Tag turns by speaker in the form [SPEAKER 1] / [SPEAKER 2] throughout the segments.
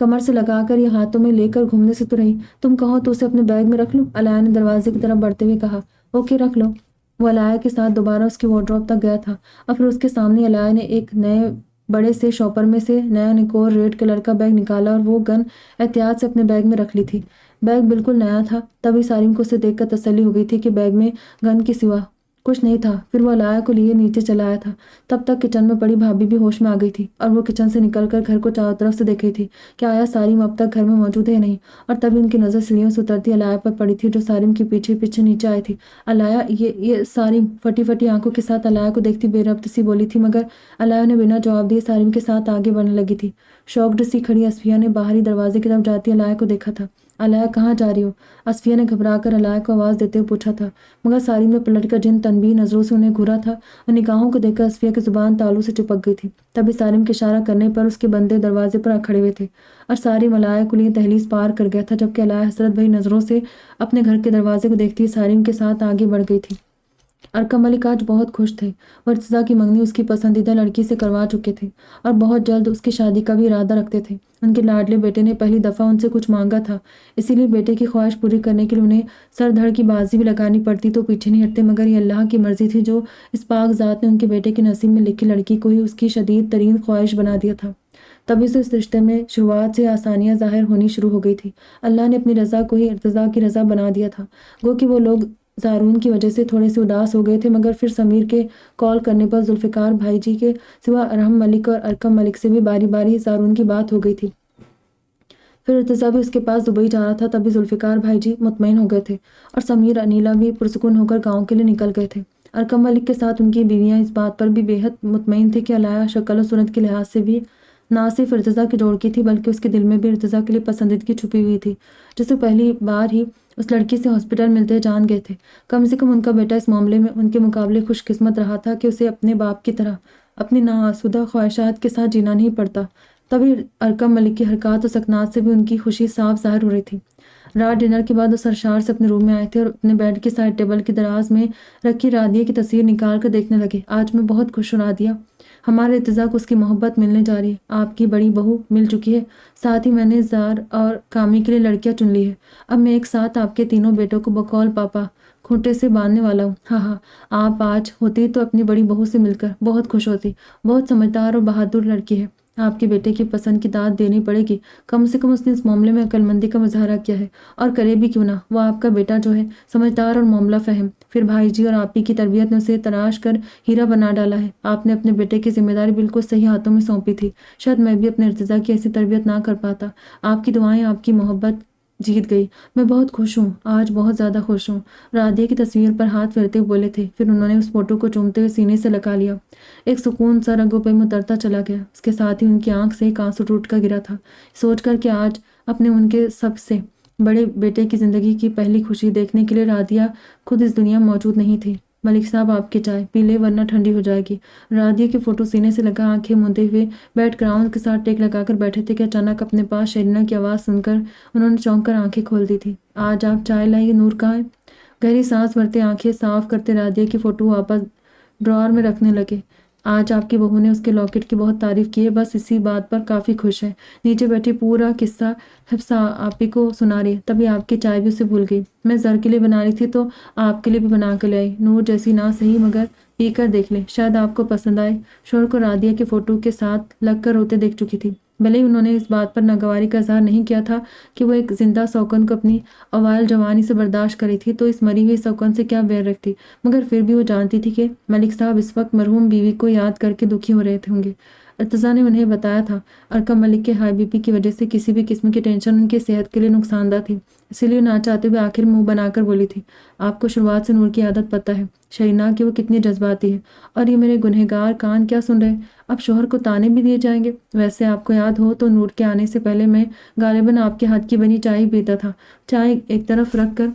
[SPEAKER 1] کمر سے لگا کر یا ہاتھوں میں لے کر گھومنے سے تو رہی، تم کہو تو اسے اپنے بیگ میں رکھ لوں؟ علیہ نے دروازے کی طرف بڑھتے ہوئے کہا۔ اوکے رکھ لو۔ وہ علیہ کے ساتھ دوبارہ اس کی وارڈروب تک گیا تھا اور پھر اس کے سامنے علیہ نے ایک نئے بڑے سے شاپر میں سے نیا نکور ریڈ کلر کا بیگ نکالا اور وہ گن احتیاط سے اپنے بیگ میں رکھ لی تھی۔ بیگ بالکل نیا تھا، تبھی سارم کو اسے دیکھ کر تسلی ہو گئی تھی کہ بیگ میں گن کے سوا کچھ نہیں تھا۔ پھر وہ علیہ کو لیے نیچے چلا آیا تھا۔ تب تک کچن میں پڑی بھابھی بھی ہوش میں آ گئی تھی اور وہ کچن سے نکل کر گھر کو چاروں طرف سے دیکھ رہی تھی کہ آیا سارم اب تک گھر میں موجود ہے یا نہیں، اور تبھی ان کی نظر سیڑھیوں سے اترتی علیہ پر پڑی تھی جو سارم کے پیچھے پیچھے نیچے آئی تھی۔ علیہ یہ سارم پھٹی پھٹی آنکھوں کے ساتھ علیہ کو دیکھتی بے ربط سی بولی تھی، مگر علیہ نے بنا جواب دیے سارم کے ساتھ آگے بڑھنے لگی تھی۔ شاکڈ سی کھڑی اصفیہ نے باہری دروازے کی طرف جاتی علیہ کو دیکھا تھا۔ علیہ کہاں جا رہی ہو؟ اصفیہ نے گھبرا کر علیہ کو آواز دیتے ہوئے پوچھا تھا، مگر سارم نے پلٹ کر جن تنبیہ نظروں سے انہیں گھورا تھا اور نگاہوں کو دیکھ کر اصفیہ کی زبان تالو سے چپک گئی تھی۔ تبھی سارم کے اشارہ کرنے پر اس کے بندے دروازے پر کھڑے ہوئے تھے اور سارم علیہ کو لیے دہلیز پار کر گیا تھا، جبکہ علیہ حسرت بھری نظروں سے اپنے گھر کے دروازے کو دیکھتی سارم کے ساتھ آگے بڑھ گئی تھی۔ ارکم ملک آج بہت خوش تھے۔ وہ ارتضیٰ کی منگنی اس کی پسندیدہ لڑکی سے کروا چکے تھے اور بہت جلد اس کی شادی کا بھی ارادہ رکھتے تھے۔ ان کے لاڈلے بیٹے نے پہلی دفعہ ان سے کچھ مانگا تھا، اسی لیے بیٹے کی خواہش پوری کرنے کے لیے انہیں سر دھڑ کی بازی بھی لگانی پڑتی تو پیچھے نہیں ہٹتے، مگر یہ اللہ کی مرضی تھی جو اس پاک ذات نے ان کے بیٹے کے نصیب میں لکھی لڑکی کو ہی اس کی شدید ترین خواہش بنا دیا تھا۔ تبھی سے اس رشتے میں شروعات سے آسانیاں ظاہر ہونی شروع ہو گئی تھی۔ اللہ نے اپنی رضا کو ہی ارتضیٰ کی رضا بنا دیا تھا۔ گو کہ وہ لوگ زارون کی وجہ سے تھوڑے سے اداس ہو گئے تھے، مگر پھر سمیر کے کال کرنے پر ذوالفقار بھائی جی کے سوا ارحم ملک اور ارکم ملک سے بھی باری باری زارون کی بات ہو گئی تھی۔ پھر ارتضیٰ بھی اس کے پاس دبئی جا رہا تھا، تبھی ذوالفقار بھائی جی مطمئن ہو گئے تھے اور سمیر انیلا بھی پرسکون ہو کر گاؤں کے لیے نکل گئے تھے۔ ارکم ملک کے ساتھ ان کی بیویاں اس بات پر بھی بے حد مطمئن تھے کہ علیہ شکل و صورت کے لحاظ سے بھی نہ صرف ارتضیٰ کی جوڑ کی تھی بلکہ اس کے دل میں بھی ارتضیٰ کے لیے پسندیدگی چھپی ہوئی تھی، جسے پہلی بار ہی اس لڑکی سے ہاسپٹل ملتے جان گئے تھے۔ کم سے کم ان کا بیٹا اس معاملے میں ان کے مقابلے خوش قسمت رہا تھا کہ اسے اپنے باپ کی طرح اپنی ناآسودہ خواہشات کے ساتھ جینا نہیں پڑتا۔ تبھی ارکم ملک کی حرکات و سکنات سے بھی ان کی خوشی صاف ظاہر ہو رہی تھی۔ رات ڈنر کے بعد وہ سرشار سے اپنے روم میں آئے تھے اور اپنے بیڈ کے سائڈ ٹیبل کے دراز میں رکھی رادیہ کی تصویر نکال کر دیکھنے لگے۔ آج میں بہت خوش ہوں رادیہ، ہمارے ارتضیٰ کو اس کی محبت ملنے جا رہی ہے۔ آپ کی بڑی بہو مل چکی ہے، ساتھ ہی میں نے زار اور کامی کے لیے لڑکیاں چن لی ہے۔ اب میں ایک ساتھ آپ کے تینوں بیٹوں کو بقول پاپا کھوٹے سے باندھنے والا ہوں۔ ہاں ہاں، آپ آج ہوتی تو اپنی بڑی بہو سے مل کر بہت خوش ہوتی۔ بہت سمجھدار اور بہادر لڑکی ہے، آپ کے بیٹے کی پسند کی داد دینی پڑے گی۔ کم سے کم اس نے اس معاملے میں عقل مندی کا مظاہرہ کیا ہے، اور کرے بھی کیوں نہ، وہ آپ کا بیٹا جو ہے سمجھدار اور معاملہ فہم۔ پھر بھائی جی اور آپ ہی کی تربیت نے اسے تراش کر ہیرا بنا ڈالا ہے۔ آپ نے اپنے بیٹے کی ذمہ داری بالکل صحیح ہاتھوں میں سونپی تھی، شاید میں بھی اپنے ارتضیٰ کی ایسی تربیت نہ کر پاتا۔ آپ کی دعائیں آپ کی محبت جیت گئی، میں بہت خوش ہوں، آج بہت زیادہ خوش ہوں۔ رادیہ کی تصویر پر ہاتھ پھیرتے ہوئے بولے تھے، پھر انہوں نے اس فوٹو کو چومتے ہوئے سینے سے لگا لیا۔ ایک سکون سا رگوں پہ اترتا چلا گیا، اس کے ساتھ ہی ان کی آنکھ سے ایک آنسو ٹوٹ کر گرا تھا، سوچ کر کہ آج اپنے ان کے سب سے بڑے بیٹے کی زندگی کی پہلی خوشی دیکھنے کے لیے رادیہ خود اس دنیا موجود نہیں تھی۔ ملک صاحب آپ کی چائے پی لے ورنہ ٹھنڈی ہو جائے گی۔ رادیہ کی فوٹو سینے سے لگا آنکھیں موندے ہوئے بیٹھ گراؤنڈ کے ساتھ ٹیک لگا کر بیٹھے تھے کہ اچانک اپنے پاس شیرینا کی آواز سن کر انہوں نے چونک کر آنکھیں کھول دی تھی۔ آج آپ چائے لائیے، نور کہاں ہے؟ گہری سانس بھرتے آنکھیں صاف کرتے رادیہ کی فوٹو واپس ڈراور میں رکھنے لگے۔ آج آپ کی بہو نے اس کے لاکٹ کی بہت تعریف کی ہے، بس اسی بات پر کافی خوش ہے۔ نیچے بیٹھی پورا قصہ حفصہ آپی کو سنا رہی ہے، تبھی آپ کی چائے بھی اسے بھول گئی۔ میں زر کے لیے بنا رہی تھی تو آپ کے لیے بھی بنا کے لائی، نور جیسی نہ صحیح مگر پی کر دیکھ لیں، شاید آپ کو پسند آئے۔ شوہر کو رادیہ کے فوٹو کے ساتھ لگ کر روتے دیکھ چکی تھی، بھلے ہی انہوں نے اس بات پر ناگواری کا اظہار نہیں کیا تھا کہ وہ ایک زندہ سوکن کو اپنی اوائل جوانی سے برداشت کری تھی تو اس مری ہوئی سوکن سے کیا بیر رکھتی، مگر پھر بھی وہ جانتی تھی کہ ملک صاحب اس وقت مرحوم بیوی کو یاد کر کے دکھی ہو رہے ہوں گے۔ ارتضیٰ نے انہیں بتایا تھا ارکم ملک کے ہائی بی پی کی وجہ سے کسی بھی قسم کی ٹینشن ان کی صحت کے لیے نقصان دہ تھی، اسی لیے نہ چاہتے ہوئے آخر منہ بنا کر بولی تھی، آپ کو شروعات سے نور کی عادت پتہ ہے شرینا کہ وہ کتنی جذباتی ہے، اور یہ میرے گنہگار کان کیا سن رہے، اب شوہر کو تانے بھی دیے جائیں گے۔ ویسے آپ کو یاد ہو تو نور کے آنے سے پہلے میں غالباً آپ کے ہاتھ کی بنی چائے پیتا تھا۔ چائے ایک طرف رکھ کر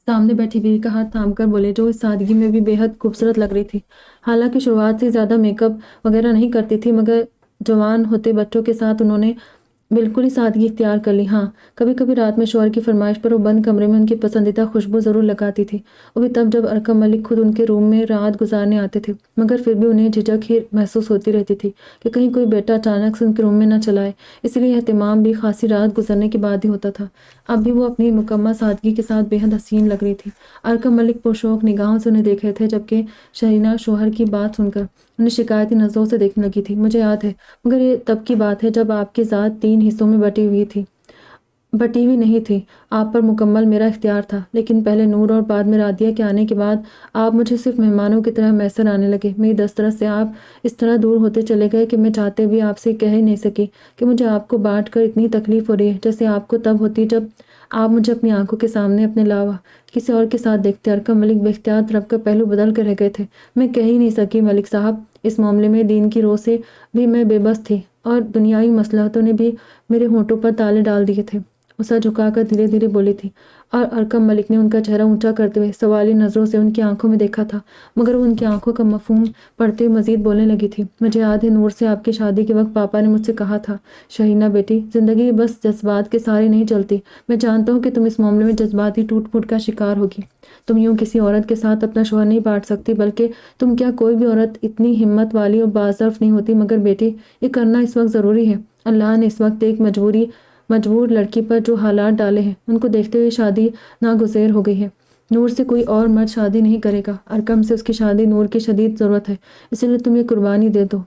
[SPEAKER 1] سامنے بیٹھی بیوی کا ہاتھ تھام کر بولے، جو اس سادگی میں بھی بے حد خوبصورت لگ رہی تھی۔ حالانکہ شروعات سے زیادہ میک اپ وغیرہ نہیں کرتی تھی، مگر جوان ہوتے بچوں کے ساتھ انہوں نے بالکل ہی سادگی اختیار کر لی۔ ہاں، کبھی کبھی رات میں شوہر کی فرمائش پر وہ بند کمرے میں ان کی پسندیدہ خوشبو ضرور لگاتی تھی، وہ بھی تب جب ارقم ملک خود ان کے روم میں رات گزارنے آتے تھے، مگر پھر بھی انہیں جھجک ہی محسوس ہوتی رہتی تھی کہ کہیں کوئی بیٹا اچانک سے ان کے روم میں نہ چلا آئے، اس لیے اہتمام بھی خاصی رات گزرنے کے بعد ہی ہوتا تھا۔ اب بھی وہ اپنی مکمل سادگی کے ساتھ بے حد حسین لگ رہی تھی۔ ارقم ملک پرشوق نگاہوں سے انہیں دیکھ رہے تھے، جبکہ شہینہ شوہر کی بات سن کر انہیں شکایتی نظروں سے دیکھنے لگی تھی۔ مجھے یاد ہے، مگر یہ تب کی بات ہے جب آپ کی ذات 3 حصوں میں بٹی ہوئی نہیں تھی۔ آپ پر مکمل میرا اختیار تھا، لیکن پہلے نور اور بعد میں رادیہ کے آنے کے بعد آپ مجھے صرف مہمانوں کی طرح میسر آنے لگے۔ میری دسترس سے آپ اس طرح دور ہوتے چلے گئے کہ میں چاہتے بھی آپ سے کہہ ہی نہیں سکی کہ مجھے آپ کو بانٹ کر اتنی تکلیف ہو رہی ہے، جیسے آپ کو تب ہوتی جب آپ مجھے اپنی آنکھوں کے سامنے اپنے علاوہ کسی اور کے ساتھ دیکھتے۔ ارقم ملک بے اختیار طرف کا پہلو بدل کر رہ گئے تھے۔ میں کہہ ہی نہیں سکی ملک صاحب، اس معاملے میں دین کی رو سے بھی میں بے بس تھی، اور دنیاوی مصلحتوں نے بھی میرے ہونٹوں پر تالے ڈال دیے تھے۔ وہ سر جھکا کر دھیرے دھیرے بولی تھی، اور ارقم ملک نے ان کا چہرہ اونچا کرتے ہوئے سوالی نظروں سے ان کی آنکھوں میں دیکھا تھا، مگر وہ ان کی آنکھوں کا مفہوم پڑھتے ہوئے مزید بولنے لگی تھی۔ مجھے یاد ہے، نور سے آپ کی شادی کے وقت پاپا نے مجھ سے کہا تھا، شہینہ بیٹی، زندگی بس جذبات کے سہارے نہیں چلتی۔ میں جانتا ہوں کہ تم اس معاملے میں جذباتی ٹوٹ پھوٹ کا شکار ہوگی۔ تم یوں کسی عورت کے ساتھ اپنا شوہر نہیں بانٹ سکتی، بلکہ تم کیا کوئی بھی عورت اتنی ہمت والی اور باظرف نہیں ہوتی، مگر بیٹی، یہ کرنا اس وقت ضروری ہے۔ اللہ نے اس وقت ایک مجبور لڑکی پر جو حالات ڈالے ہیں، ان کو دیکھتے ہوئے شادی ناگزیر ہو گئی ہے۔ نور سے کوئی اور مرد شادی نہیں کرے گا۔ ارقم سے اس کی شادی نور کی شدید ضرورت ہے، اس لیے تم یہ قربانی دے دو،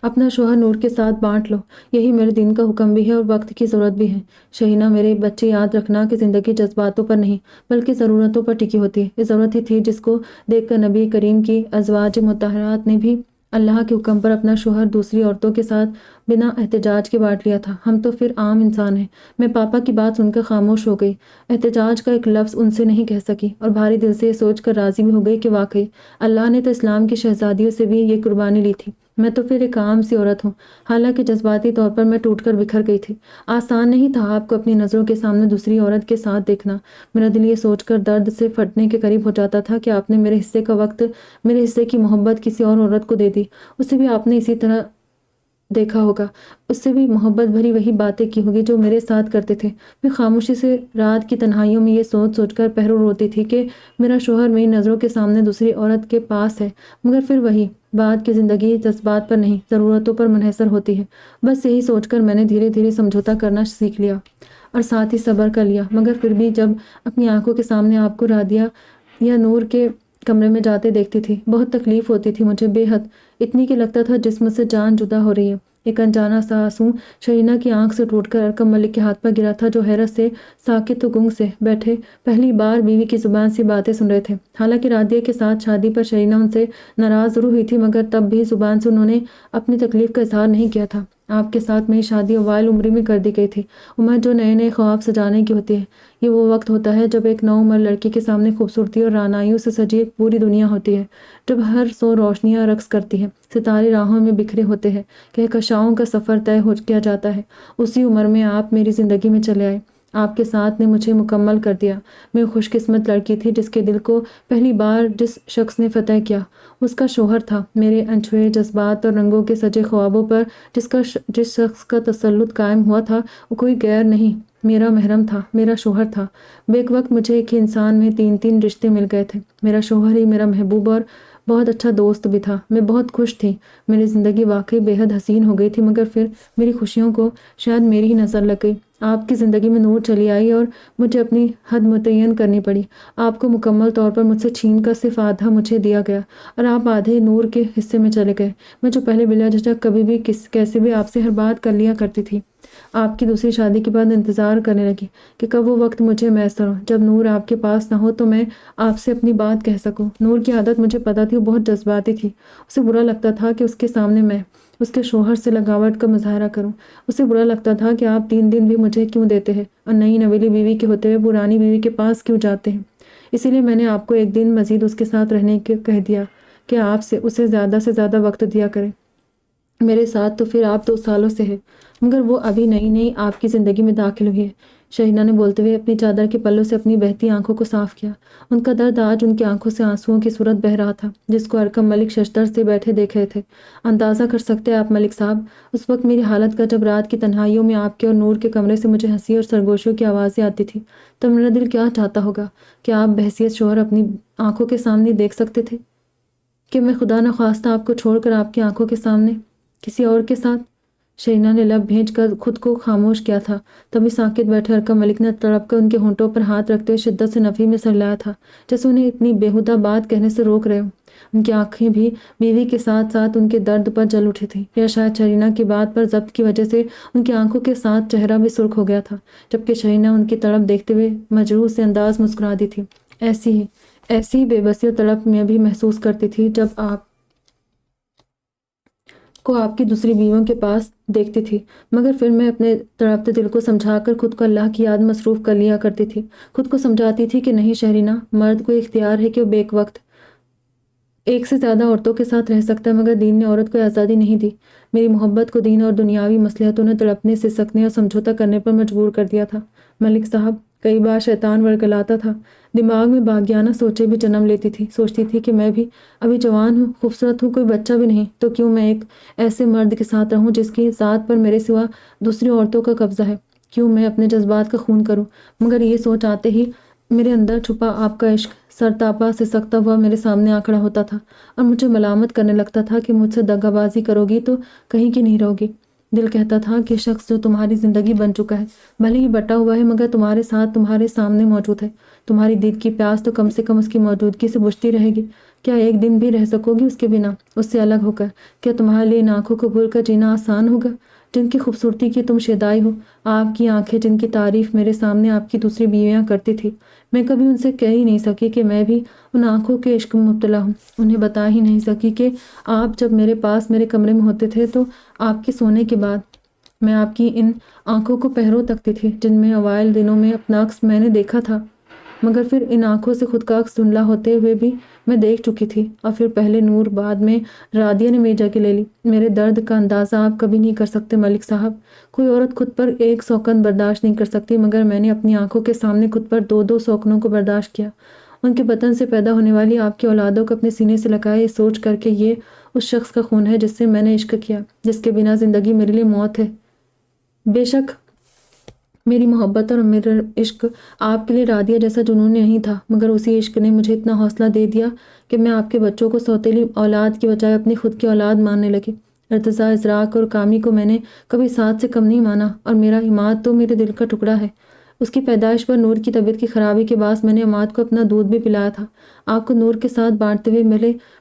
[SPEAKER 1] اپنا شوہر نور کے ساتھ بانٹ لو۔ یہی میرے دین کا حکم بھی ہے اور وقت کی ضرورت بھی ہے۔ شہینہ میرے بچے، یاد رکھنا کہ زندگی جذباتوں پر نہیں بلکہ ضرورتوں پر ٹکی ہوتی ہے۔ یہ ضرورت ہی تھی جس کو دیکھ کر نبی کریم کی ازواج مطہرات نے بھی اللہ کے حکم پر اپنا شوہر دوسری عورتوں کے ساتھ بنا احتجاج کے بانٹ لیا تھا۔ ہم تو پھر عام انسان ہیں۔ میں پاپا کی بات سن کر خاموش ہو گئی، احتجاج کا ایک لفظ ان سے نہیں کہہ سکی، اور بھاری دل سے یہ سوچ کر راضی بھی ہو گئی کہ واقعی اللہ نے تو اسلام کی شہزادیوں سے بھی یہ قربانی لی تھی۔ میں تو پھر ایک عام سی عورت ہوں، حالانکہ جذباتی طور پر میں ٹوٹ کر بکھر گئی تھی۔ آسان نہیں تھا آپ کو اپنی نظروں کے سامنے دوسری عورت کے ساتھ دیکھنا۔ میرا دل یہ سوچ کر درد سے پھٹنے کے قریب ہو جاتا تھا کہ آپ نے میرے حصے کا وقت، میرے حصے کی محبت کسی اور عورت کو دے دی۔ اسے بھی آپ نے اسی طرح دیکھا ہوگا، اس سے بھی محبت بھری وہی باتیں کی ہوگی جو میرے ساتھ کرتے تھے۔ میں خاموشی سے رات کی تنہائیوں میں یہ سوچ کر پہرو روتی تھی کہ میرا شوہر میری نظروں کے سامنے دوسری عورت کے پاس ہے، مگر پھر وہی بات کی زندگی جذبات پر نہیں، ضرورتوں پر منحصر ہوتی ہے۔ بس یہی سوچ کر میں نے دھیرے دھیرے سمجھوتا کرنا سیکھ لیا اور ساتھ ہی صبر کر لیا، مگر پھر بھی جب اپنی آنکھوں کے سامنے آپ کو رادیہ یا نور کے کمرے میں جاتے دیکھتی تھی، بہت تکلیف ہوتی تھی مجھے، بے حد، اتنی کہ لگتا تھا جسم سے جان جدا ہو رہی ہے۔ ایک انجانا سا آنسو شہینہ کی آنکھ سے ٹوٹ کر ارقم ملک کے ہاتھ پر گرا تھا، جو حیرت سے ساکت و گنگ سے بیٹھے پہلی بار بیوی کی زبان سے باتیں سن رہے تھے۔ حالانکہ رادیہ کے ساتھ شادی پر شہینہ ان سے ناراض ضرور ہوئی تھی، مگر تب بھی زبان سے انہوں نے اپنی تکلیف کا اظہار نہیں کیا تھا۔ آپ کے ساتھ میری شادی اوائل عمری میں کر دی گئی تھی، عمر جو نئے نئے خواب سجانے کی ہوتی ہے۔ یہ وہ وقت ہوتا ہے جب ایک نوعمر لڑکی کے سامنے خوبصورتی اور رعنائیوں سے سجی ایک پوری دنیا ہوتی ہے، جب ہر سو روشنیاں رقص کرتی ہیں، ستارے راہوں میں بکھرے ہوتے ہیں، کہکشاؤں کا سفر طے ہو کیا جاتا ہے۔ اسی عمر میں آپ میری زندگی میں چلے آئے۔ آپ کے ساتھ نے مجھے مکمل کر دیا۔ میں خوش قسمت لڑکی تھی جس کے دل کو پہلی بار جس شخص نے فتح کیا، اس کا شوہر تھا۔ میرے انچھوئے جذبات اور رنگوں کے سجے خوابوں پر جس شخص کا تسلط قائم ہوا تھا، وہ کوئی غیر نہیں، میرا محرم تھا، میرا شوہر تھا۔ بیک وقت مجھے ایک ہی انسان میں 3 رشتے مل گئے تھے۔ میرا شوہر ہی میرا محبوب اور بہت اچھا دوست بھی تھا۔ میں بہت خوش تھی، میری زندگی واقعی بے حد حسین ہو گئی تھی، مگر پھر میری خوشیوں کو شاید میری ہی نظر لگ گئی۔ آپ کی زندگی میں نور چلی آئی اور مجھے اپنی حد متعین کرنی پڑی۔ آپ کو مکمل طور پر مجھ سے چھین کر صرف آدھا مجھے دیا گیا، اور آپ آدھے نور کے حصے میں چلے گئے۔ میں جو پہلے بلا جھجک کبھی بھی کیسے بھی آپ سے ہر بات کر لیا کرتی تھی، آپ کی دوسری شادی کے بعد انتظار کرنے لگی کہ کب وہ وقت مجھے میسر ہو جب نور آپ کے پاس نہ ہو تو میں آپ سے اپنی بات کہہ سکوں۔ نور کی عادت مجھے پتہ تھی، وہ بہت جذباتی تھی۔ اسے برا لگتا تھا کہ اس کے سامنے میں اس کے شوہر سے لگاوٹ کا مظاہرہ کروں۔ اسے برا لگتا تھا کہ آپ 3 دن بھی مجھے کیوں دیتے ہیں اور نئی نویلی بیوی کے ہوتے ہوئے پرانی بیوی کے پاس کیوں جاتے ہیں۔ اسی لیے میں نے آپ کو ایک دن مزید اس کے ساتھ رہنے کے کہہ دیا کہ آپ سے اسے زیادہ سے زیادہ وقت دیا کریں۔ میرے ساتھ تو پھر آپ 2 سالوں سے ہے، مگر وہ ابھی نئی نئی آپ کی زندگی میں داخل ہوئی ہے۔ شہینہ نے بولتے ہوئے اپنی چادر کے پلوں سے اپنی بہتی آنکھوں کو صاف کیا۔ ان کا درد آج ان کی آنکھوں سے آنسوؤں کی صورت بہہ رہا تھا، جس کو ارکم ملک ششتر سے بیٹھے دیکھ رہے تھے۔ اندازہ کر سکتے ہیں آپ ملک صاحب، اس وقت میری حالت کا، جب رات کی تنہائیوں میں آپ کے اور نور کے کمرے سے مجھے ہنسی اور سرگوشیوں کی آوازیں آتی تھی، تب میرا دل کیا چاہتا ہوگا کہ آپ بحیثیت شوہر اپنی آنکھوں کے سامنے دیکھ سکتے تھے کہ میں خدا نخواستہ آپ کو چھوڑ کر آپ کی آنکھوں کے سامنے کسی اور کے ساتھ۔ شہینہ نے لب بھیج کر خود کو خاموش کیا تھا، تبھی ساکت بیٹھے ارکم ملک نے تڑپ کر ان کے ہونٹوں پر ہاتھ رکھتے ہوئے شدت سے نفی میں سرلایا تھا، جیسے انہیں اتنی بیہودہ بات کہنے سے روک رہے ہوں۔ ان کی آنکھیں بھی بیوی کے ساتھ ساتھ ان کے درد پر جل اٹھی تھیں، یا شاید شہینہ کی بات پر ضبط کی وجہ سے ان کی آنکھوں کے ساتھ چہرہ بھی سرخ ہو گیا تھا، جبکہ شہینہ ان کی تڑپ دیکھتے ہوئے مجروح سے انداز مسکرا دی تھی۔ ایسی ہی بے بسی اور تڑپ میں بھی محسوس کرتی تھی جب آپ کو آپ کی دوسری بیویوں کے پاس دیکھتی تھی، مگر پھر میں اپنے تڑپتے دل کو سمجھا کر خود کو اللہ کی یاد مصروف کر لیا کرتی تھی۔ خود کو سمجھاتی تھی کہ نہیں شہرینہ، مرد کو اختیار ہے کہ وہ بیک وقت ایک سے زیادہ عورتوں کے ساتھ رہ سکتا ہے، مگر دین نے عورت کو آزادی نہیں دی۔ میری محبت کو دین اور دنیاوی مصلحتوں نے تڑپنے، سسکنے اور سمجھوتہ کرنے پر مجبور کر دیا تھا۔ ملک صاحب، کئی بار شیطان ورگلاتا تھا، دماغ میں باغیانہ سوچیں بھی جنم لیتی تھی۔ سوچتی تھی کہ میں بھی ابھی جوان ہوں، خوبصورت ہوں، کوئی بچہ بھی نہیں، تو کیوں میں ایک ایسے مرد کے ساتھ رہوں جس کی ذات پر میرے سوا دوسری عورتوں کا قبضہ ہے؟ کیوں میں اپنے جذبات کا خون کروں؟ مگر یہ سوچ آتے ہی میرے اندر چھپا آپ کا عشق سرتاپا سسکتا ہوا میرے سامنے آ کھڑا ہوتا تھا اور مجھے ملامت کرنے لگتا تھا کہ مجھ سے دغا بازی کرو گی تو کہیں کی نہیں رہو گی۔ دل کہتا تھا کہ شخص جو تمہاری زندگی بن چکا ہے، بھلے ہی بٹا ہوا ہے، مگر تمہارے ساتھ، تمہارے سامنے موجود ہے۔ تمہاری دید کی پیاس تو کم سے کم اس کی موجودگی سے بجھتی رہے گی۔ کیا ایک دن بھی رہ سکو گی اس کے بنا، اس سے الگ ہو کر؟ کیا تمہارے لیے ان آنکھوں کو بھول کر جینا آسان ہوگا جن کی خوبصورتی کی تم شیدائی ہو؟ آپ کی آنکھیں جن کی تعریف میرے سامنے آپ کی دوسری بیویاں کرتی تھی، میں کبھی ان سے کہہ ہی نہیں سکی کہ میں بھی ان آنکھوں کے عشق میں مبتلا ہوں۔ انہیں بتا ہی نہیں سکی کہ آپ جب میرے پاس میرے کمرے میں ہوتے تھے تو آپ کے سونے کے بعد میں آپ کی ان آنکھوں کو پہروں تکتی تھی، جن میں اوائل دنوں میں اپنا عکس میں نے دیکھا تھا، مگر پھر ان آنکھوں سے خود کا عکس دھندلا ہوتے ہوئے بھی میں دیکھ چکی تھی۔ اور پھر پہلے نور، بعد میں رادیہ نے میری جگہ لے لی۔ میرے درد کا اندازہ آپ کبھی نہیں کر سکتے ملک صاحب۔ کوئی عورت خود پر ایک سوکن برداشت نہیں کر سکتی، مگر میں نے اپنی آنکھوں کے سامنے خود پر دو دو سوکنوں کو برداشت کیا۔ ان کے بطن سے پیدا ہونے والی آپ کی اولادوں کو اپنے سینے سے لگایا، یہ سوچ کر کہ یہ اس شخص کا خون ہے جس سے میں نے عشق کیا، جس کے بنا زندگی میرے لیے موت ہے۔ بے شک میری محبت اور میرا عشق آپ کے لیے رادیہ جیسا جنون نہیں تھا، مگر اسی عشق نے مجھے اتنا حوصلہ دے دیا کہ میں آپ کے بچوں کو سوتیلی اولاد کی بجائے اپنی خود کی اولاد ماننے لگی۔ ارتضیٰ، ازراق اور کامی کو میں نے کبھی ساتھ سے کم نہیں مانا، اور میرا عماد تو میرے دل کا ٹکڑا ہے۔ اس کی پیدائش پر نور کی طبیعت کی خرابی کے باعث میں نے عماد کو اپنا دودھ بھی پلایا تھا۔ آپ کو نور کے ساتھ بانٹتے ہوئے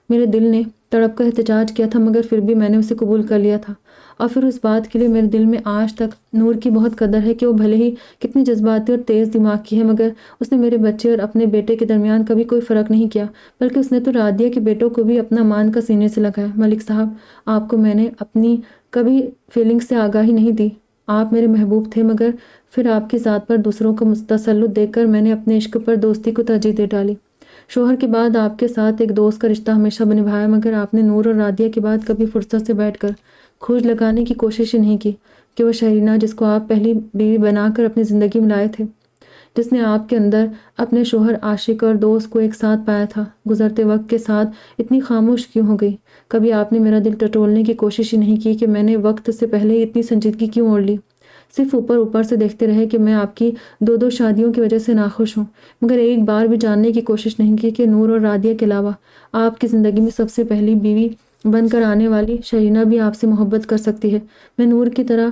[SPEAKER 1] میرے دل نے تڑپ کر احتجاج کیا تھا، مگر پھر بھی میں نے اسے قبول کر لیا تھا۔ اور پھر اس بات کے لیے میرے دل میں آج تک نور کی بہت قدر ہے کہ وہ بھلے ہی کتنی جذباتی اور تیز دماغ کی ہے، مگر اس نے میرے بچے اور اپنے بیٹے کے درمیان کبھی کوئی فرق نہیں کیا، بلکہ اس نے تو رادیہ کے بیٹوں کو بھی اپنا مان کا سینے سے لگایا۔ ملک صاحب، آپ کو میں نے اپنی کبھی فیلنگ سے آگاہی نہیں دی۔ آپ میرے محبوب تھے، مگر پھر آپ کی ذات پر دوسروں کا تسلط دیکھ کر میں نے اپنے عشق پر دوستی کو ترجیح دے ڈالی۔ شوہر کے بعد آپ کے ساتھ ایک دوست کا رشتہ ہمیشہ نبھایا، مگر آپ نے نور اور رادیہ کے بعد کبھی فرصت سے بیٹھ کر کھوج لگانے کی کوشش ہی نہیں کی کہ وہ شہرینہ، جس کو آپ پہلی بیوی بنا کر اپنی زندگی میں لائے تھے، جس نے آپ کے اندر اپنے شوہر، عاشق اور دوست کو ایک ساتھ پایا تھا، گزرتے وقت کے ساتھ اتنی خاموش کیوں ہو گئی؟ کبھی آپ نے میرا دل ٹٹولنے کی کوشش ہی نہیں کی کہ میں نے وقت سے پہلے ہی اتنی سنجیدگی کیوں اوڑھ لی؟ صرف اوپر سے دیکھتے رہے کہ میں آپ کی دو شادیوں کی وجہ سے ناخوش ہوں، مگر ایک بار بھی جاننے کی کوشش نہیں کی کہ نور اور رادیہ کے علاوہ آپ کی زندگی میں سب سے پہلی بیوی بن کر آنے والی شہرینہ بھی آپ سے محبت کر سکتی ہے۔ میں نور کی طرح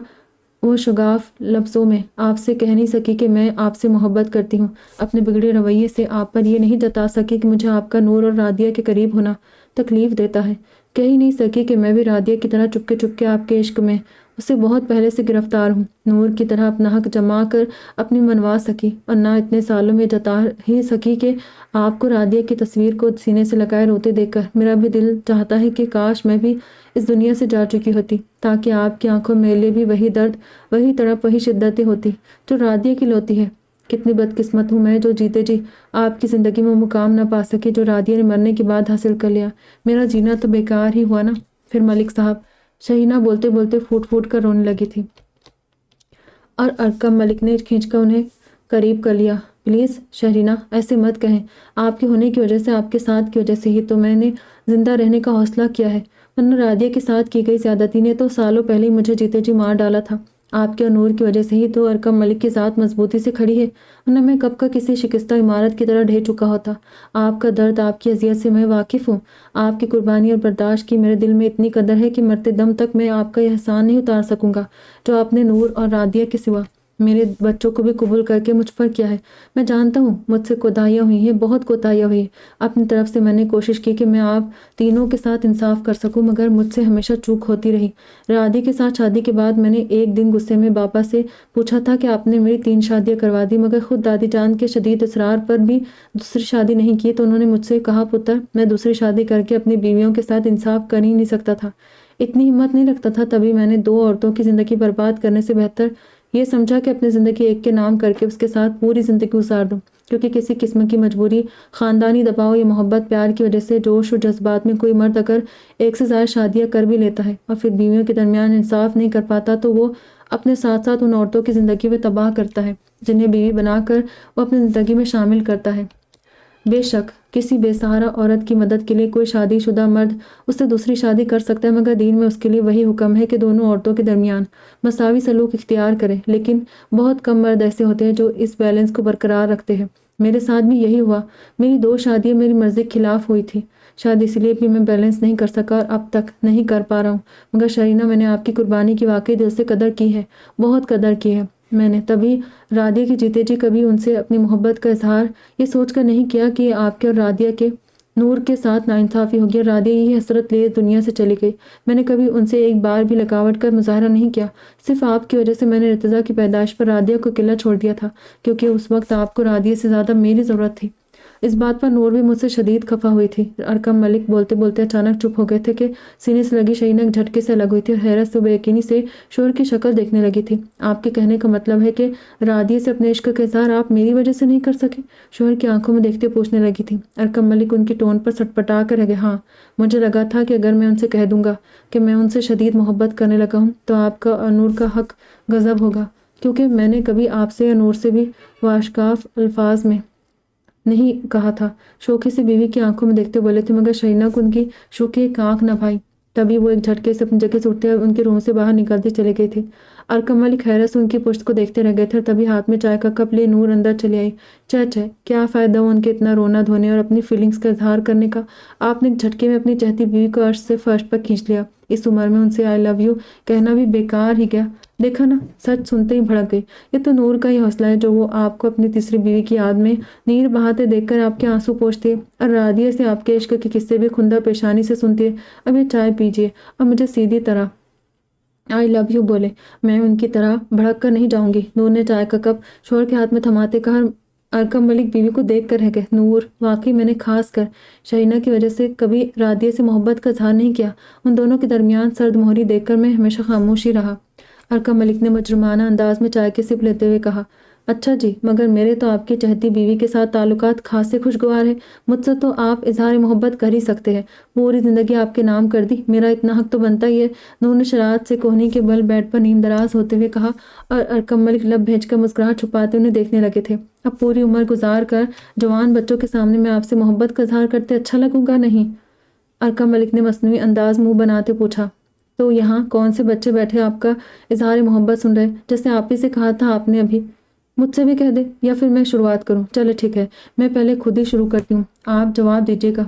[SPEAKER 1] وہ شگاف لفظوں میں آپ سے کہہ نہیں سکی کہ میں آپ سے محبت کرتی ہوں۔ اپنے بگڑے رویے سے آپ پر یہ نہیں جتا سکی کہ مجھے آپ کا نور اور رادیہ کے قریب ہونا تکلیف دیتا ہے۔ کہہ ہی نہیں سکی کہ میں بھی رادیہ کی طرح چپکے آپ کے عشق میں اس سے بہت پہلے سے گرفتار ہوں۔ نور کی طرح اپنا حق جما کر اپنی منوا سکی، اور نہ اتنے سالوں میں جتا ہی سکی کہ آپ کو رادیہ کی تصویر کو سینے سے لگائے روتے دیکھ کر میرا بھی دل چاہتا ہے کہ کاش میں بھی اس دنیا سے جا چکی ہوتی، تاکہ آپ کی آنکھوں میں لیے بھی وہی درد، وہی تڑپ، وہی شدتیں ہوتی جو رادیہ کی ہوتی ہے۔ کتنی بدقسمت ہوں میں جو جیتے جی آپ کی زندگی میں مقام نہ پا سکی جو رادیہ نے مرنے کے بعد حاصل کر لیا۔ میرا جینا تو بیکار ہی ہوا نا پھر ملک صاحب۔ شہینہ بولتے بولتے پھوٹ کر رونے لگی تھی۔ اور ارکم ملک نے کھینچ کر انہیں قریب کر لیا۔ پلیز شہرینہ، ایسے مت کہیں، آپ کے ہونے کی وجہ سے، آپ کے ساتھ کی وجہ سے ہی تو میں نے زندہ رہنے کا حوصلہ کیا ہے، ورنہ رادیہ کے ساتھ کی گئی زیادتی نے تو سالوں پہلے ہی مجھے جیتے جی مار ڈالا تھا۔ آپ کے اور نور کی وجہ سے ہی تو ارکم ملک کی ذات مضبوطی سے کھڑی ہے، ورنہ میں کب کا کسی شکستہ عمارت کی طرح ڈھہ چکا ہوتا۔ آپ کا درد، آپ کی اذیت سے میں واقف ہوں۔ آپ کی قربانی اور برداشت کی میرے دل میں اتنی قدر ہے کہ مرتے دم تک میں آپ کا یہ احسان نہیں اتار سکوں گا جو آپ نے نور اور رادیہ کے سوا میرے بچوں کو بھی قبول کر کے مجھ پر کیا ہے۔ میں جانتا ہوں مجھ سے کوتاہیاں ہوئی ہیں، بہت کوتاہیاں ہوئی ہیں۔ اپنی طرف سے میں نے کوشش کی کہ میں آپ تینوں کے ساتھ انصاف کر سکوں، مگر مجھ سے ہمیشہ چوک ہوتی رہی۔ رادی کے ساتھ شادی کے بعد میں نے ایک دن غصے میں پاپا سے پوچھا تھا کہ آپ نے میری 3 شادیاں کروا دی، مگر خود دادی جان کے شدید اصرار پر بھی دوسری شادی نہیں کی، تو انہوں نے مجھ سے کہا، پتر، میں دوسری شادی کر کے اپنی بیویوں کے ساتھ انصاف کر ہی نہیں سکتا تھا، اتنی ہمت نہیں رکھتا تھا۔ تبھی میں نے 2 عورتوں کی زندگی برباد کرنے سے بہتر یہ سمجھا کہ اپنی زندگی ایک کے نام کر کے اس کے ساتھ پوری زندگی گزار دوں، کیونکہ کسی قسم کی مجبوری، خاندانی دباؤ یا محبت پیار کی وجہ سے جوش و جذبات میں کوئی مرد اگر 1 سے زائد شادیاں کر بھی لیتا ہے اور پھر بیویوں کے درمیان انصاف نہیں کر پاتا تو وہ اپنے ساتھ ساتھ ان عورتوں کی زندگی میں تباہ کرتا ہے جنہیں بیوی بنا کر وہ اپنی زندگی میں شامل کرتا ہے۔ بے شک کسی بے سہارا عورت کی مدد کے لیے کوئی شادی شدہ مرد اس سے دوسری شادی کر سکتا ہے، مگر دین میں اس کے لیے وہی حکم ہے کہ دونوں عورتوں کے درمیان مساوی سلوک اختیار کرے، لیکن بہت کم مرد ایسے ہوتے ہیں جو اس بیلنس کو برقرار رکھتے ہیں۔ میرے ساتھ بھی یہی ہوا، میری 2 شادیاں میری مرضی کے خلاف ہوئی تھی، شاید اس لیے بھی میں بیلنس نہیں کر سکا اور اب تک نہیں کر پا رہا ہوں، مگر شرینہ، میں نے آپ کی قربانی کی واقعی دل سے قدر کی ہے، بہت قدر کی ہے۔ میں نے تبھی رادیہ کی جیتے جی کبھی ان سے اپنی محبت کا اظہار یہ سوچ کر نہیں کیا کہ آپ کے اور رادیہ کے نور کے ساتھ ناانصافی ہوگی اور رادیہ یہ حسرت لے دنیا سے چلی گئی۔ میں نے کبھی ان سے ایک بار بھی لگاوٹ کا مظاہرہ نہیں کیا، صرف آپ کی وجہ سے میں نے ارتضیٰ کی پیدائش پر رادیہ کو اکیلا چھوڑ دیا تھا، کیونکہ اس وقت آپ کو رادیہ سے زیادہ میری ضرورت تھی۔ اس بات پر نور بھی مجھ سے شدید خفا ہوئی تھی۔ ارکم ملک بولتے بولتے اچانک چپ ہو گئے تھے کہ سینے سے لگی شرینہ ایک جھٹکے سے الگ ہوئی تھی اور حیرت سے بے یقینی سے شوہر کی شکل دیکھنے لگی تھی۔ آپ کے کہنے کا مطلب ہے کہ رادیہ سے اپنے عشق کا اظہار آپ میری وجہ سے نہیں کر سکے؟ شوہر کی آنکھوں میں دیکھتے پوچھنے لگی تھی۔ ارکم ملک ان کی ٹون پر سٹپٹا کر رہ گئے۔ ہاں، مجھے لگا تھا کہ اگر میں ان سے کہہ دوں گا کہ میں ان سے شدید محبت کرنے لگا ہوں تو آپ کا اور نور کا حق غضب ہوگا، کیونکہ میں نے کبھی آپ سے یا نور سے بھی واشکاف الفاظ میں نہیں کہا تھا، شوقی سے بیوی کی آنکھوں میں دیکھتے بولے تھے، مگر شرینہ کو ان کی شوقی ایک آنکھ نہ بھائی۔ تبھی وہ ایک جھٹکے سے اپنی جگہ سے اٹھتے ان کے روم سے باہر نکلتی چلے گئی تھی۔ ارکم ملک حیرت سے ان کی پشت کو دیکھتے رہ گئے تھے اور تبھی ہاتھ میں چائے کا کپ لیے نور اندر چلی آئی۔ چہ کیا فائدہ ہو ان کے اتنا رونا دھونے اور اپنی فیلنگز کا اظہار کرنے کا؟ آپ نے ایک جھٹکے میں اپنی چہتی بیوی کو عرش سے فرش پر کھینچ لیا۔ اس عمر میں ان سے آئی لو یو کہنا بھی بیکار ہی گیا۔ دیکھا نا، سچ سنتے ہی بھڑک گئی۔ یہ تو نور کا ہی حوصلہ ہے جو وہ آپ کو اپنی تیسری بیوی کی یاد میں نیر بہاتے دیکھ کر آپ کے آنسو پوچھتی ہے اور رادیہ سے آپ کے عشق کے قصے بھی خندہ پیشانی سے سنتی ہے۔ اب یہ چائے پیجیے اور مجھے سیدھی طرح آئی لو یو بولے، میں ان کی طرح بھڑک کر نہیں جاؤں گی۔ نور نے چائے کا کپ شوہر کے ہاتھ میں تھماتے کہا۔ ارکم ملک بیوی کو دیکھ کر رہ گئے۔ نور، واقعی میں نے خاص کر شرینہ کی وجہ سے کبھی رادیہ سے محبت کا اظہار نہیں کیا۔ ان دونوں کے درمیان سرد مہری دیکھ کر میں ہمیشہ خاموش ہی رہا۔ ارکم ملک نے مجرمانہ انداز میں چائے کی سپ لیتے ہوئے کہا، اچھا جی، مگر میرے تو آپ کی چہتی بیوی کے ساتھ تعلقات خاصے خوشگوار ہیں، مجھ سے تو آپ اظہار محبت کر ہی سکتے ہیں، پوری زندگی آپ کے نام کر دی، میرا اتنا حق تو بنتا ہی ہے۔ نور نے شرارت سے کوہنی کے بل بیڈ پر نیم دراز ہوتے ہوئے کہا اور ارکم ملک لب بھیج کر مسکراہٹ چھپاتے انہیں دیکھنے لگے تھے۔ اب پوری عمر گزار کر جوان بچوں کے سامنے میں آپ سے محبت کا اظہار کرتے اچھا لگوں گا نہیں؟ ارکم ملک نے مصنوعی انداز منہ بناتے پوچھا۔ تو یہاں کون سے بچے بیٹھے آپ کا اظہار محبت سن رہے، جیسے آپ ہی سے کہا تھا آپ نے ابھی؟ مجھ سے بھی کہہ دے یا پھر میں شروعات کروں؟ چلے ٹھیک ہے، میں پہلے خود ہی شروع کرتی ہوں، آپ جواب دیجیے گا۔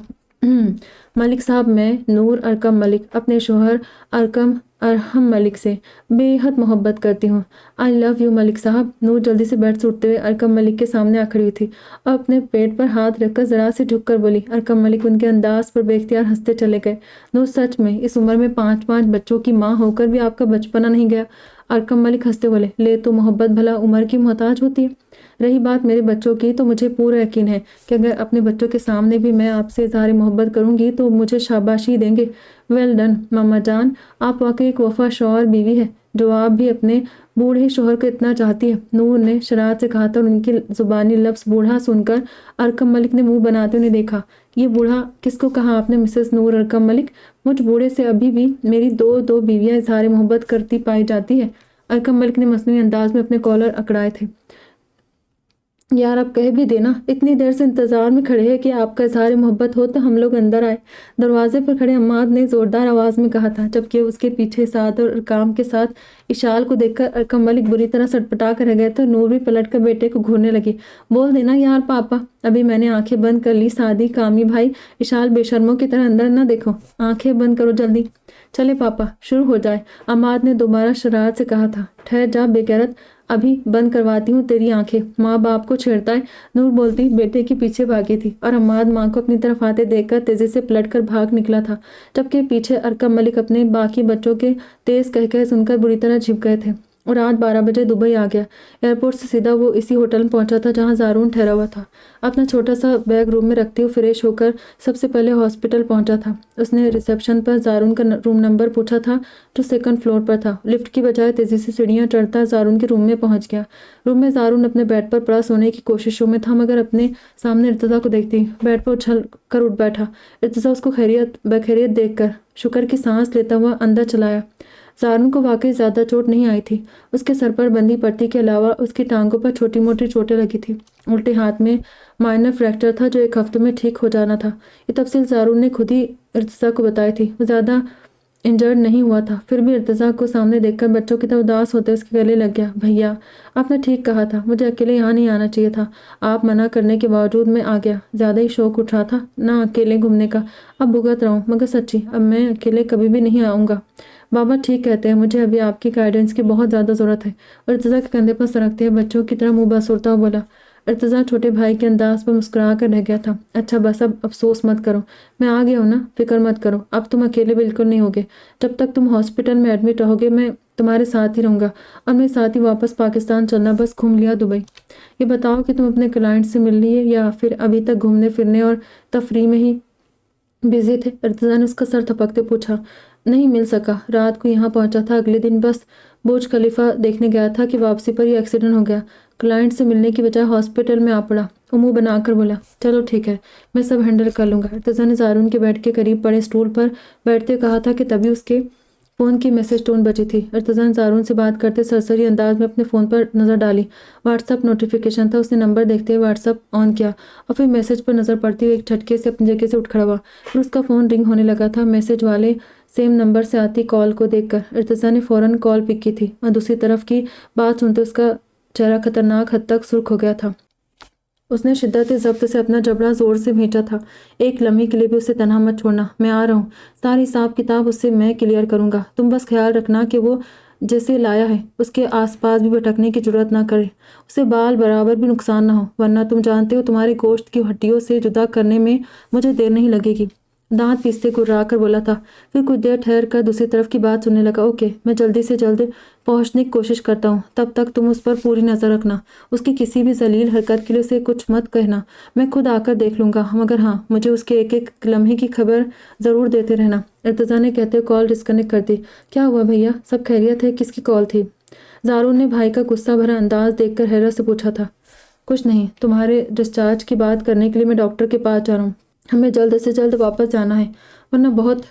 [SPEAKER 1] ملک صاحب، میں نور ارکم ملک اپنے شوہر ارکم ارحم ملک سے بے حد محبت کرتی ہوں۔ آئی لو یو ملک صاحب۔ نور جلدی سے بیٹھ سے اٹھتے ہوئے ارکم ملک کے سامنے آ کھڑی ہوئی تھی اور اپنے پیٹ پر ہاتھ رکھ کر ذرا سی جھک کر بولی۔ ارکم ملک ان کے انداز پر بے اختیار ہنستے چلے گئے۔ نور، سچ میں اس عمر میں 5 بچوں کی ماں ہو کر بھی آپ کا بچپنا نہیں گیا؟ ارکم ملک ہنستے بولے، لے تو محبت بھلا عمر کی محتاج ہوتی ہے؟ رہی بات میرے بچوں کی، تو مجھے پورا یقین ہے کہ اگر اپنے بچوں کے سامنے بھی میں آپ سے اظہار محبت کروں گی تو مجھے شاباشی دیں گے۔ ویل ڈن ماما جان، آپ واقعی ایک وفا شوہر بیوی ہے جو آپ بھی اپنے بوڑھے شوہر کو اتنا چاہتی ہے، نور نے شرارت سے کہا تھا اور ان کی زبانی لفظ بوڑھا سن کر ارکم ملک نے منہ بناتے انہیں دیکھا۔ یہ بوڑھا کس کو کہا آپ نے مسز نور ارکم ملک؟ مجھ بوڑھے سے ابھی بھی میری 2 بیویاں اظہار محبت کرتی پائی جاتی ہے۔ ارقم ملک نے مصنوعی انداز میں اپنے کالر اکڑائے تھے۔ یار اب کہہ بھی دینا، اتنی دیر سے انتظار میں کھڑے ہیں کہ آپ کا اظہار محبت ہو تو ہم لوگ اندر آئے، دروازے پر کھڑے عماد نے زوردار آواز میں کہا تھا، جبکہ اس کے پیچھے سعد اور ارقام کے ساتھ اشال کو دیکھ کر ارقم ملک بری طرح سٹپٹا کر رہ گئے تو نور بھی پلٹ کر بیٹے کو گھورنے لگی۔ بول دینا یار پاپا، ابھی میں نے آنکھیں بند کر لی، سعدی، کامی بھائی، اشال بے شرموں کی طرح اندر نہ دیکھو، آنکھیں بند کرو جلدی۔ چلے پاپا شروع ہو جائے، عماد نے دوبارہ شرارت سے کہا تھا۔ ٹھہر جا بے غیرت، ابھی بند کرواتی ہوں تیری آنکھیں، ماں باپ کو چھیڑتا ہے، نور بولتی بیٹے کے پیچھے بھاگی تھی اور عماد ماں کو اپنی طرف آتے دیکھ کر تیزی سے پلٹ کر بھاگ نکلا تھا، جبکہ پیچھے ارقم ملک اپنے باقی بچوں کے تیز کہکہے سن کر بری طرح جھپ گئے تھے۔ اور رات 12 بجے دبئی آ گیا۔ ایئرپورٹ سے سیدھا وہ اسی ہوٹل میں پہنچا تھا جہاں زارون ٹھہرا ہوا تھا۔ اپنا چھوٹا سا بیگ روم میں رکھتے ہوئے فریش ہو کر سب سے پہلے ہاسپٹل پہنچا تھا۔ اس نے ریسیپشن پر زارون کا روم نمبر پوچھا تھا جو 2nd فلور پر تھا۔ لفٹ کی بجائے تیزی سے سیڑھیاں چڑھتا زارون کے روم میں پہنچ گیا۔ روم میں زارون اپنے بیڈ پر پڑا سونے کی کوششوں میں تھا، مگر اپنے سامنے ارتضیٰ کو دیکھتی بیڈ پر اچھل کر اٹھ بیٹھا۔ ارتضیٰ اس کو بخیریت دیکھ کر شکر کی سانس لیتا ہوا اندر چلا آیا۔ زارون کو واقعی زیادہ چوٹ نہیں آئی تھی۔ اس کے سر پر بندھی پٹی کے علاوہ اس کی ٹانگوں پر چھوٹی موٹی چوٹیں لگی تھیں۔ الٹے ہاتھ میں مائنر فریکچر تھا جو 1 ہفتے میں ٹھیک ہو جانا تھا۔ یہ تفصیل زارون نے خود ہی ارتضیٰ کو بتائی تھی۔ وہ زیادہ انجرڈ نہیں ہوا تھا، پھر بھی ارتضیٰ کو سامنے دیکھ کر بچوں کی طرح اداس ہوتے اس کے گلے لگ گیا۔ بھیا آپ نے ٹھیک کہا تھا، مجھے اکیلے یہاں نہیں آنا چاہیے تھا، آپ منع کرنے کے باوجود میں آ گیا، زیادہ ہی شوق اٹھ رہا تھا نہ اکیلے گھومنے کا۔ اب بھگت رہا ہوں، مگر سچی اب میں اکیلے کبھی بھی نہیں آؤں گا۔ بابا ٹھیک کہتے ہیں، مجھے ابھی آپ کی گائیڈنس کی بہت زیادہ ضرورت ہے۔ ارتضیٰ کے کندھے پر سرکتے ہوئے بچوں کی طرح منہ بسورتا ہوا بولا۔ ارتضیٰ چھوٹے بھائی کے انداز پر مسکرا کر رہ گیا تھا۔ اچھا بس اب افسوس مت کرو، میں آ گیا ہوں نا، فکر مت کرو، اب تم اکیلے بالکل نہیں ہوگے۔ جب تک تم ہاسپٹل میں ایڈمٹ رہوگے میں تمہارے ساتھ ہی رہوں گا، اور میں ساتھ ہی واپس پاکستان چلنا، بس گھوم لیا دبئی۔ یہ بتاؤ کہ تم اپنے کلائنٹ سے مل لیے یا پھر ابھی تک گھومنے پھرنے اور تفریح میں ہی بزی تھے؟ ارتضیٰ نے اس کا سر تھپکتے پوچھا۔ نہیں مل سکا، رات کو یہاں پہنچا تھا، اگلے دن بس برج خلیفہ دیکھنے گیا تھا کہ واپسی پر یہ ایکسیڈنٹ ہو گیا۔ کلائنٹ سے ملنے کی بجائے ہاسپٹل میں آ پڑا۔ وہ منہ بنا کر بولا، چلو ٹھیک ہے، میں سب ہینڈل کر لوں گا۔ ارتضیٰ نے زارون کے بیڈ کے قریب پڑے اسٹول پر بیٹھتے کہا تھا کہ تبھی اس کے فون کی میسج ٹون بجی تھی۔ ارتضیٰ نے زارون سے بات کرتے سرسری انداز میں اپنے فون پر نظر ڈالی۔ واٹس ایپ نوٹیفیکیشن تھا۔ اس نے نمبر دیکھتے ہوئے واٹس ایپ آن کیا اور پھر میسج پر نظر پڑتی ہوئی ایک جھٹکے سے اپنی جگہ سے اٹھ کھڑا ہوا۔ پھر اس کا فون رنگ ہونے لگا تھا۔ میسج والے سیم نمبر سے آتی کال کو دیکھ کر ارتضیٰ نے فوراً کال پک کی تھی، اور دوسری طرف کی بات سنتے اس کا چہرہ خطرناک حد تک سرخ ہو گیا تھا۔ اس نے شدت ضبط سے اپنا جبڑا زور سے بھینچا تھا۔ ایک لمحے کے لیے بھی اسے تنہا مت چھوڑنا، میں آ رہا ہوں، ساری حساب کتاب اس سے میں کلیئر کروں گا، تم بس خیال رکھنا کہ وہ جسے لایا ہے اس کے آس پاس بھی بھٹکنے کی جرات نہ کرے، اسے بال برابر بھی نقصان نہ ہو، ورنہ تم جانتے ہو تمہارے گوشت کی ہڈیوں سے جدا کرنے میں مجھے دیر نہیں لگے گی۔ دانت پیستے گررا کر بولا تھا، پھر کچھ دیر ٹھہر کر دوسری طرف کی بات سننے لگا۔ اوکے، میں جلدی سے جلد پہنچنے کی کوشش کرتا ہوں، تب تک تم اس پر پوری نظر رکھنا، اس کی کسی بھی ذلیل حرکت کے لیے اسے کچھ مت کہنا، میں خود آ کر دیکھ لوں گا، مگر ہاں مجھے اس کے ایک ایک لمحے کی خبر ضرور دیتے رہنا۔ ارتضیٰ نے کہتے ہوئے کال ڈسکنیکٹ کر دی۔ کیا ہوا بھیا، سب خیریت ہے؟ کس کی کال تھی؟ زارون نے بھائی کا غصہ بھرا انداز دیکھ کر حیرت سے پوچھا تھا۔ کچھ نہیں، تمہارے ڈسچارج کی بات کرنے کے لیے میں ڈاکٹر کے پاس جا رہا ہوں، ہمیں جلد سے جلد واپس جانا ہے ورنہ بہت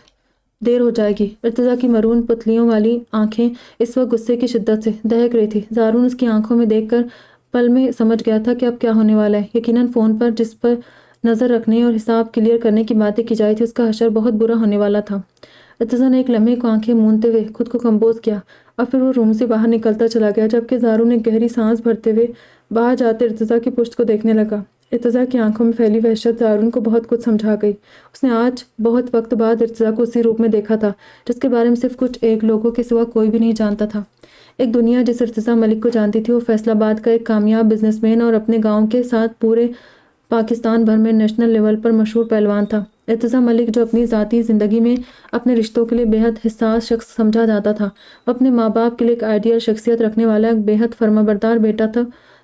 [SPEAKER 1] دیر ہو جائے گی۔ ارتضیٰ کی مرون پتلیوں والی آنکھیں اس وقت غصے کی شدت سے دہک رہی تھی۔ زارون اس کی آنکھوں میں دیکھ کر پل میں سمجھ گیا تھا کہ اب کیا ہونے والا ہے۔ یقیناً فون پر جس پر نظر رکھنے اور حساب کلیئر کرنے کی باتیں کی جائی تھی اس کا حشر بہت برا ہونے والا تھا۔ ارتضیٰ نے ایک لمحے کو آنکھیں موندتے ہوئے خود کو کمپوز کیا اور پھر وہ روم سے باہر نکلتا چلا گیا، جبکہ زارون ایک گہری سانس بھرتے ہوئے باہر جاتے ارتضیٰ کی پشت کو دیکھنے لگا۔ ارتضیٰ کی آنکھوں میں پھیلی وحشت زارون کو بہت کچھ سمجھا گئی۔ اس نے آج بہت وقت بعد ارتضیٰ کو اسی روپ میں دیکھا تھا جس کے بارے میں صرف کچھ ایک لوگوں کے سوا کوئی بھی نہیں جانتا تھا۔ ایک دنیا جس ارتضیٰ ملک کو جانتی تھی وہ فیصل آباد کا ایک کامیاب بزنس مین اور اپنے گاؤں کے ساتھ پورے پاکستان بھر میں نیشنل لیول پر مشہور پہلوان تھا۔ ارتضیٰ ملک جو اپنی ذاتی زندگی میں اپنے رشتوں کے لیے بے حد حساس شخص سمجھا جاتا تھا، وہ اپنے ماں باپ کے لیے ایک آئیڈیل شخصیت رکھنے والا ایک بے حد فرمانبردار بیٹا تھا،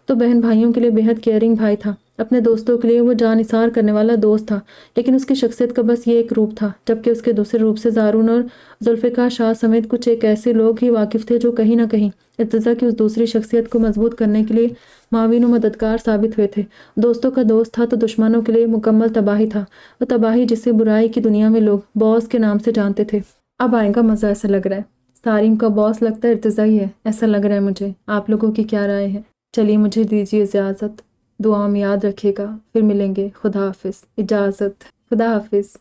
[SPEAKER 1] تو بہن بھائیوں کے لیے بے حد کیئرنگ بھائی تھا، اپنے دوستوں کے لیے وہ جان نثار کرنے والا دوست تھا۔ لیکن اس کی شخصیت کا بس یہ ایک روپ تھا، جبکہ اس کے دوسرے روپ سے زارون اور ذوالفقار شاہ سمیت کچھ ایک ایسے لوگ ہی واقف تھے جو کہیں نہ کہیں ارتضیٰ کی اس دوسری شخصیت کو مضبوط کرنے کے لیے معاون و مددگار ثابت ہوئے تھے۔ دوستوں کا دوست تھا تو دشمنوں کے لیے مکمل تباہی تھا، وہ تباہی جسے برائی کی دنیا میں لوگ باس کے نام سے جانتے تھے۔ اب آئے گا مزہ، ایسا لگ رہا ہے۔ سارم کا باس لگتا ہے ارتضائی ہے، ایسا لگ رہا ہے مجھے۔ آپ لوگوں کی کیا رائے ہے؟ چلیے مجھے دیجیے اجازت، دعا میں یاد رکھیے گا، پھر ملیں گے۔ خدا حافظ۔ اجازت، خدا حافظ۔